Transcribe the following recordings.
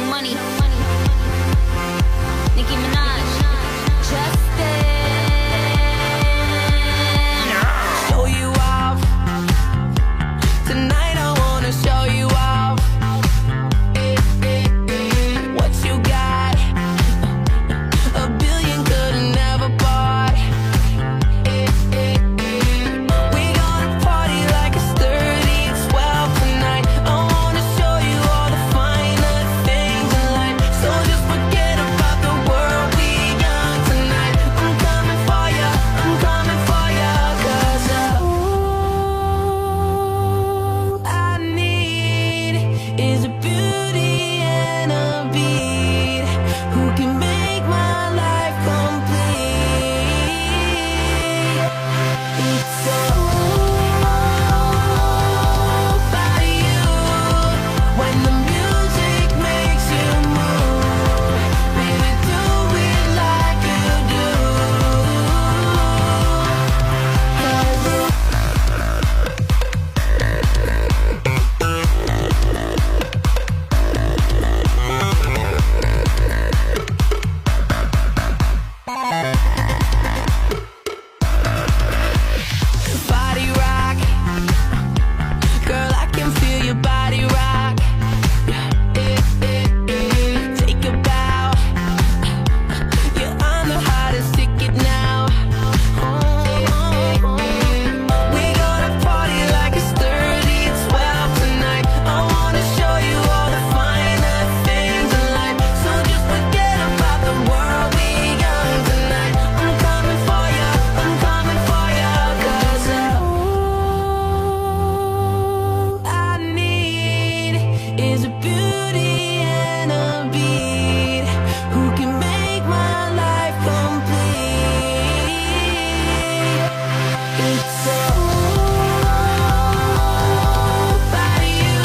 money. Nicki Minaj, Justin. Show you off. Tonight I wanna show you off. What you got? A billion could've never bought. We gonna party like it's 30-12 tonight. I wanna show you all the finer things in life. So just forget about the world, we young tonight. I'm coming for ya, I'm coming for ya. 'Cause all I need is a beauty and a beat who can make my life complete. It's all about you. When the music makes you move, baby, do it like you do. 'Cause body rock, girl, I can feel your body rock. Take a bow, you're on the hottest ticket now. We gonna party like it's 30-12 tonight. I wanna show you all the finer things in life. So just forget about the world, we young tonight. I'm coming for ya, I'm coming for ya. 'Cause all I need is a beauty and a beat who can make my life complete. It's all about you.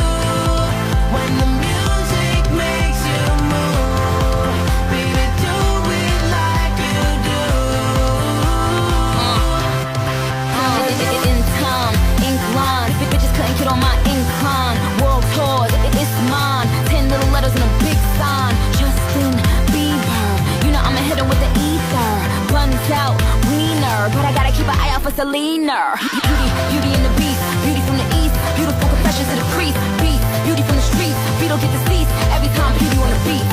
When the music makes you move, baby, do it like you do. In time, ink line. Bitches couldn't get on my incline. World tours, it's mine. 10 little letters and a big sign. Justin Bieber. You know I'ma hit him with the ether. Guns out, wiener. But I gotta keep an eye out for Selena. Beauty and the beast. Beauty from the east. Beautiful confessions of the priest. Beast. Beauty from the streets. Beetle get deceased. Every time beauty on the beat.